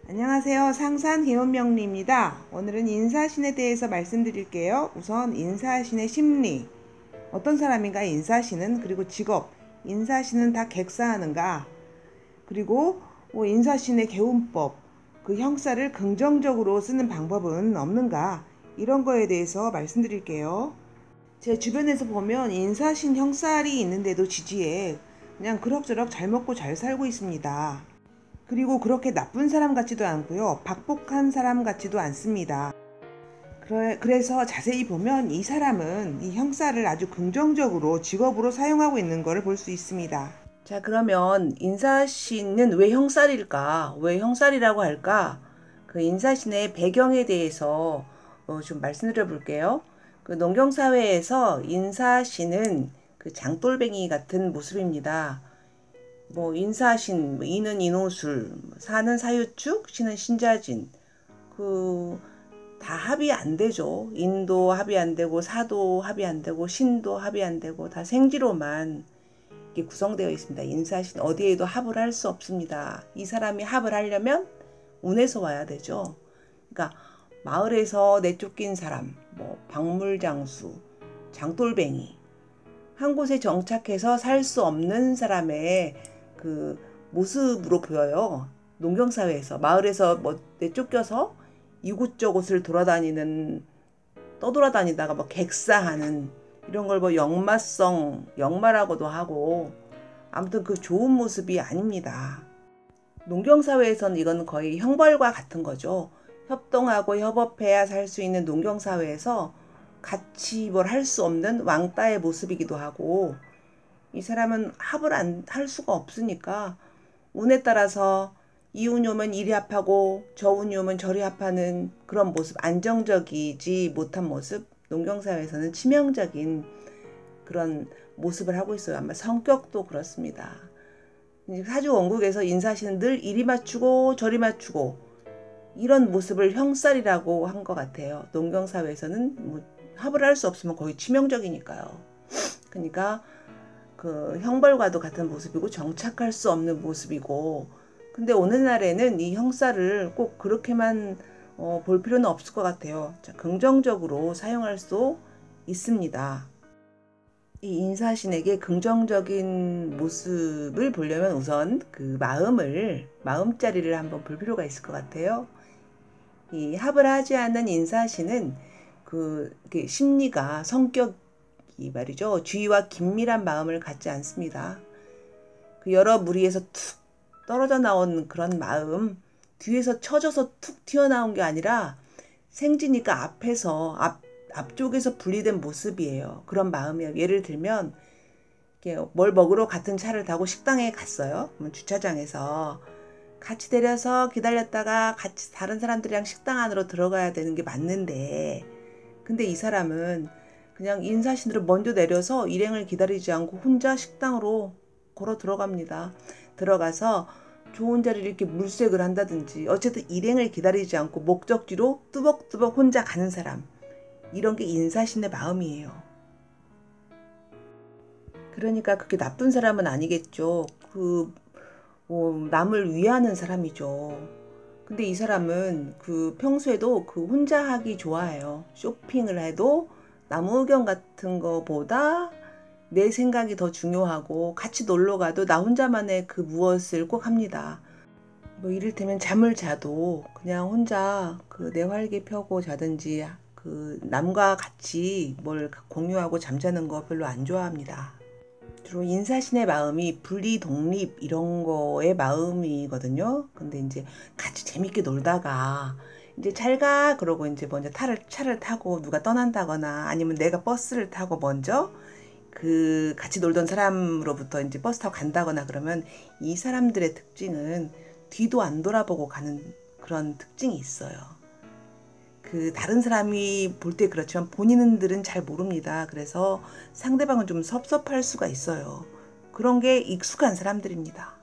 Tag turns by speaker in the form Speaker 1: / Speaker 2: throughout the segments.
Speaker 1: 안녕하세요. 상산 김원명리입니다. 오늘은 인사신에 대해서 말씀드릴게요. 우선 인사신의 심리, 어떤 사람인가 인사신은, 그리고 직업, 인사신은 다 객사하는가, 그리고 인사신의 개운법, 그 형사를 긍정적으로 쓰는 방법은 없는가, 이런 거에 대해서 말씀드릴게요. 제 주변에서 보면 인사신 형살이 있는데도 지지에 그냥 그럭저럭 잘 먹고 잘 살고 있습니다. 그리고 그렇게 나쁜 사람 같지도 않고요. 박복한 사람 같지도 않습니다. 그래서 자세히 보면 이 사람은 이 형사를 아주 긍정적으로 직업으로 사용하고 있는 것을 볼 수 있습니다. 자, 그러면 인사신은 왜 형살일까? 왜 형살이라고 할까? 그 인사신의 배경에 대해서 좀 말씀드려 볼게요. 그 농경사회에서 인사신은 그 장돌뱅이 같은 모습입니다. 인사신, 이는 인호술, 사는 사유축, 신은 신자진. 다 합이 안 되죠. 인도 합이 안 되고, 사도 합이 안 되고, 신도 합이 안 되고, 다 생지로만 이렇게 구성되어 있습니다. 인사신 어디에도 합을 할 수 없습니다. 이 사람이 합을 하려면 운에서 와야 되죠. 그러니까 마을에서 내쫓긴 사람, 박물장수, 장돌뱅이, 한 곳에 정착해서 살 수 없는 사람의 그 모습으로 보여요. 농경사회에서 마을에서 내쫓겨서 이곳저곳을 떠돌아다니다가 객사하는 이런 걸 역마라고도 하고, 아무튼 그 좋은 모습이 아닙니다. 농경사회에서는 이건 거의 형벌과 같은 거죠. 협동하고 협업해야 살 수 있는 농경사회에서 같이 뭘 할 수 없는 왕따의 모습이기도 하고, 이 사람은 합을 안 할 수가 없으니까 운에 따라서 이 운이 오면 이리 합하고 저 운이 오면 저리 합하는 그런 모습, 안정적이지 못한 모습, 농경사회에서는 치명적인 그런 모습을 하고 있어요. 아마 성격도 그렇습니다. 사주 원국에서 인사신은 늘 이리 맞추고 저리 맞추고 이런 모습을 형살이라고 한 것 같아요. 농경사회에서는 합을 할 수 없으면 거의 치명적이니까요. 그러니까 그 형벌과도 같은 모습이고 정착할 수 없는 모습이고, 근데 오늘날에는 이 형사를 꼭 그렇게만 볼 필요는 없을 것 같아요. 자, 긍정적으로 사용할 수 있습니다. 이 인사신에게 긍정적인 모습을 보려면 우선 그 마음자리를 한번 볼 필요가 있을 것 같아요. 이 합을 하지 않는 인사신은 심리가, 성격이 말이죠. 주의와 긴밀한 마음을 갖지 않습니다. 그 여러 무리에서 툭 떨어져 나온 그런 마음, 뒤에서 쳐져서 툭 튀어나온 게 아니라 생지니까 앞쪽에서 분리된 모습이에요. 그런 마음이에요. 예를 들면 뭘 먹으러 같은 차를 타고 식당에 갔어요. 그러면 주차장에서 같이 내려서 기다렸다가 같이 다른 사람들이랑 식당 안으로 들어가야 되는 게 맞는데, 근데 이 사람은 그냥 인사신으로 먼저 내려서 일행을 기다리지 않고 혼자 식당으로 걸어 들어갑니다. 들어가서 좋은 자리를 이렇게 물색을 한다든지, 어쨌든 일행을 기다리지 않고 목적지로 뚜벅뚜벅 혼자 가는 사람, 이런 게 인사신의 마음이에요. 그러니까 그게 나쁜 사람은 아니겠죠. 남을 위하는 사람이죠. 근데 이 사람은 평소에도 혼자 하기 좋아해요. 쇼핑을 해도 남 의견 같은 거보다 내 생각이 더 중요하고, 같이 놀러 가도 나 혼자만의 그 무엇을 꼭 합니다. 이를테면 잠을 자도 그냥 혼자 내 활기 펴고 자든지, 남과 같이 뭘 공유하고 잠자는 거 별로 안 좋아합니다. 주로 인사신의 마음이 분리 독립 이런 거의 마음이거든요. 근데 이제 같이 재밌게 놀다가 이제 잘 가 그러고 이제 먼저 차를 타고 누가 떠난다거나, 아니면 내가 버스를 타고 먼저 같이 놀던 사람으로부터 이제 버스 타고 간다거나 그러면, 이 사람들의 특징은 뒤도 안 돌아보고 가는 그런 특징이 있어요. 다른 사람이 볼 때 그렇지만 본인들은 잘 모릅니다. 그래서 상대방은 좀 섭섭할 수가 있어요. 그런 게 익숙한 사람들입니다.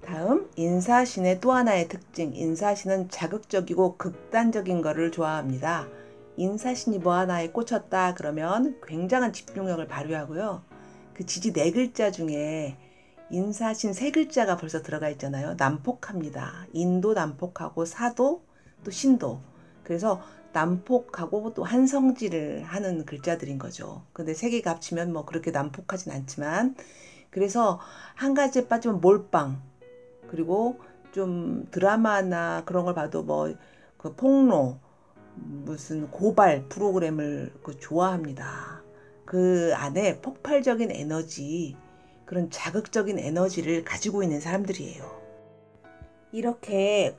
Speaker 1: 다음, 인사신의 또 하나의 특징. 인사신은 자극적이고 극단적인 거를 좋아합니다. 인사신이 뭐 하나에 꽂혔다 그러면 굉장한 집중력을 발휘하고요. 그 지지 4글자 중에 인사신 세 글자가 벌써 들어가 있잖아요. 난폭합니다. 인도 난폭하고 사도 또 신도. 그래서 난폭하고 또 한성질을 하는 글자들인 거죠. 근데 세 개가 합치면 뭐 그렇게 난폭하진 않지만, 그래서 한 가지에 빠지면 몰빵, 그리고 좀 드라마나 그런 걸 봐도 뭐 그 폭로, 무슨 고발 프로그램을 좋아합니다. 그 안에 폭발적인 에너지, 그런 자극적인 에너지를 가지고 있는 사람들이에요. 이렇게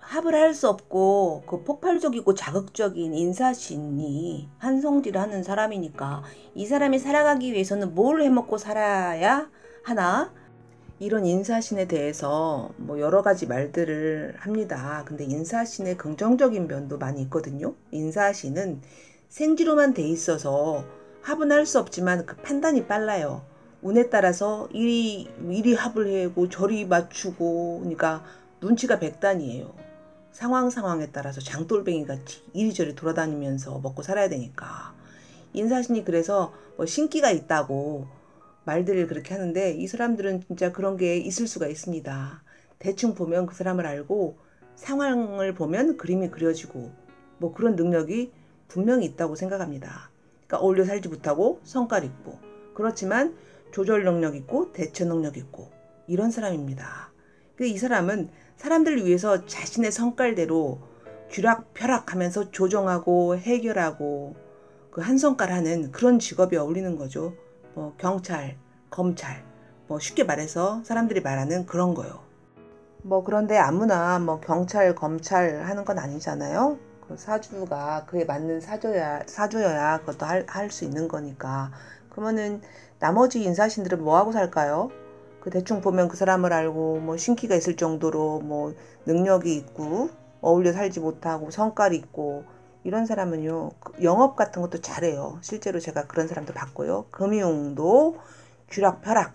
Speaker 1: 합을 할 수 없고 폭발적이고 자극적인 인사신이 한성질을 하는 사람이니까 이 사람이 살아가기 위해서는 뭘 해먹고 살아야 하나? 이런 인사신에 대해서 뭐 여러 가지 말들을 합니다. 근데 인사신의 긍정적인 면도 많이 있거든요. 인사신은 생지로만 돼 있어서 합은 할 수 없지만 그 판단이 빨라요. 운에 따라서 이리 합을 하고 저리 맞추고, 그러니까 눈치가 백단이에요. 상황에 따라서 장돌뱅이 같이 이리저리 돌아다니면서 먹고 살아야 되니까. 인사신이 그래서 뭐 신기가 있다고 말들을 그렇게 하는데, 이 사람들은 진짜 그런 게 있을 수가 있습니다. 대충 보면 그 사람을 알고 상황을 보면 그림이 그려지고 뭐 그런 능력이 분명히 있다고 생각합니다. 그러니까 어울려 살지 못하고 성깔 있고, 그렇지만 조절 능력 있고 대처 능력 있고 이런 사람입니다. 이 사람은 사람들을 위해서 자신의 성깔대로 쥐락펴락하면서 조정하고 해결하고 그 한 성깔 하는 그런 직업이 어울리는 거죠. 뭐 경찰, 검찰, 뭐 쉽게 말해서 사람들이 말하는 그런 거요. 뭐 그런데 아무나 뭐 경찰, 검찰 하는 건 아니잖아요. 그 사주가 그에 맞는 사주여야 그것도 할 수 있는 거니까. 그러면은 나머지 인사신들은 뭐 하고 살까요? 그 대충 보면 그 사람을 알고 뭐 신기가 있을 정도로 뭐 능력이 있고 어울려 살지 못하고 성깔이 있고 이런 사람은요, 영업 같은 것도 잘해요. 실제로 제가 그런 사람도 봤고요. 금융도 쥐락펴락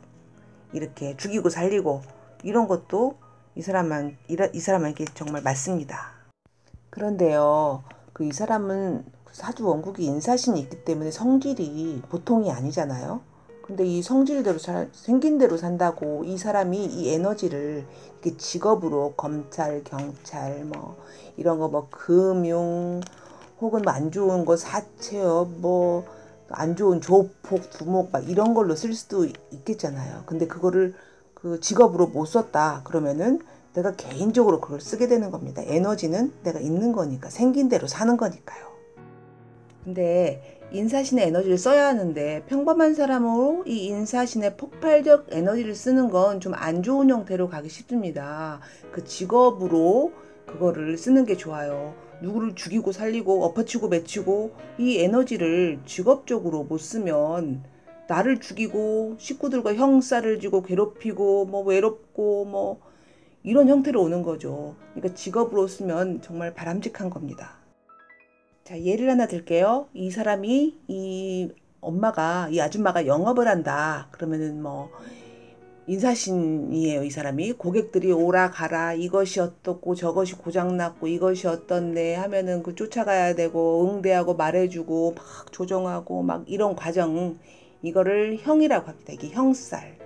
Speaker 1: 이렇게 죽이고 살리고 이런 것도 이 사람에게 정말 맞습니다. 그런데요, 이 사람은 사주 원국이 인사신이 있기 때문에 성질이 보통이 아니잖아요. 근데 이 성질대로 생긴 대로 산다고 이 사람이 이 에너지를 이렇게 직업으로 검찰, 경찰, 뭐 이런 거 뭐 금융 혹은 뭐 안 좋은 거 사채업, 뭐 안 좋은 조폭, 두목 막 이런 걸로 쓸 수도 있겠잖아요. 근데 그거를 그 직업으로 못 썼다 그러면은 내가 개인적으로 그걸 쓰게 되는 겁니다. 에너지는 내가 있는 거니까, 생긴 대로 사는 거니까요. 근데 인사신의 에너지를 써야 하는데 평범한 사람으로 이 인사신의 폭발적 에너지를 쓰는 건 좀 안 좋은 형태로 가기 쉽습니다. 그 직업으로 그거를 쓰는 게 좋아요. 누구를 죽이고 살리고 엎어치고 매치고 이 에너지를 직업적으로 못 쓰면 나를 죽이고 식구들과 형사를 지고 괴롭히고 뭐 외롭고 뭐 이런 형태로 오는 거죠. 그러니까 직업으로 쓰면 정말 바람직한 겁니다. 자, 예를 하나 들게요. 이 아줌마가 영업을 한다. 그러면은 뭐 인사신이에요. 이 사람이 고객들이 오라 가라, 이것이 어떻고 저것이 고장났고 이것이 어떻네 하면은 그 쫓아가야 되고 응대하고 말해주고 막 조정하고 막 이런 과정, 이거를 형이라고 합니다. 이게 형살.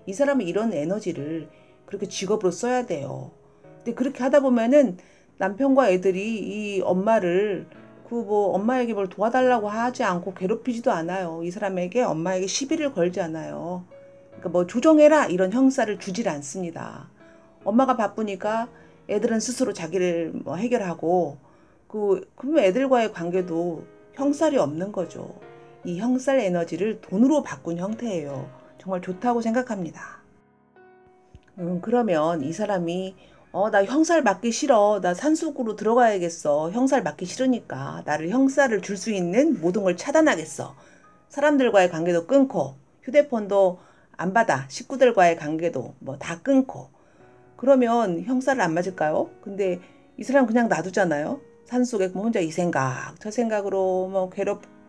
Speaker 1: 이 사람은 이런 에너지를 그렇게 직업으로 써야 돼요. 근데 그렇게 하다 보면은 남편과 애들이 이 엄마를 엄마에게 뭘 도와달라고 하지 않고 괴롭히지도 않아요. 이 사람에게 엄마에게 시비를 걸지 않아요. 그러니까 뭐 조정해라 이런 형사를 주질 않습니다. 엄마가 바쁘니까 애들은 스스로 자기를 뭐 해결하고 그러면 애들과의 관계도 형살이 없는 거죠. 이 형살 에너지를 돈으로 바꾼 형태예요. 정말 좋다고 생각합니다. 그러면 이 사람이 나 형살 맞기 싫어. 나 산속으로 들어가야겠어. 형살 맞기 싫으니까 나를 형살을 줄 수 있는 모든 걸 차단하겠어. 사람들과의 관계도 끊고 휴대폰도 안 받아. 식구들과의 관계도 뭐 다 끊고. 그러면 형살을 안 맞을까요? 근데 이 사람 그냥 놔두잖아요. 산속에 뭐 혼자 이 생각 저 생각으로 뭐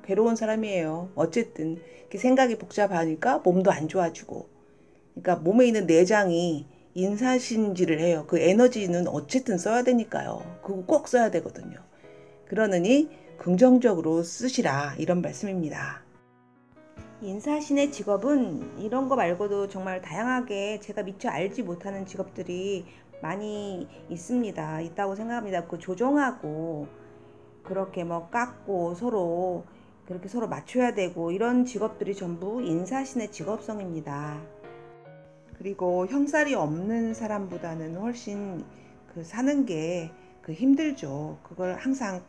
Speaker 1: 괴로운 사람이에요. 어쨌든 이렇게 생각이 복잡하니까 몸도 안 좋아지고, 그러니까 몸에 있는 내장이 인사신지를 해요. 그 에너지는 어쨌든 써야 되니까요. 그거 꼭 써야 되거든요. 그러느니 긍정적으로 쓰시라 이런 말씀입니다. 인사신의 직업은 이런 거 말고도 정말 다양하게 제가 미처 알지 못하는 직업들이 많이 있다고 생각합니다. 그 조종하고 그렇게 뭐 깎고 서로 그렇게 서로 맞춰야 되고 이런 직업들이 전부 인사신의 직업성입니다. 그리고 형살이 없는 사람보다는 훨씬 그 사는 게 그 힘들죠. 그걸 항상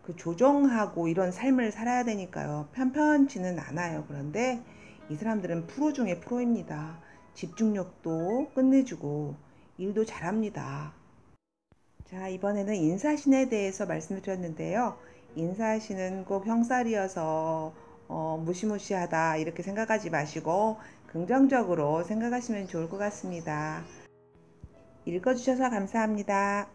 Speaker 1: 그 조정하고 이런 삶을 살아야 되니까요. 편편치는 않아요. 그런데 이 사람들은 프로 중에 프로입니다. 집중력도 끝내주고 일도 잘합니다. 자, 이번에는 인사신에 대해서 말씀을 드렸는데요. 인사신은 꼭 형살이어서 무시무시하다 이렇게 생각하지 마시고 긍정적으로 생각하시면 좋을 것 같습니다. 읽어주셔서 감사합니다.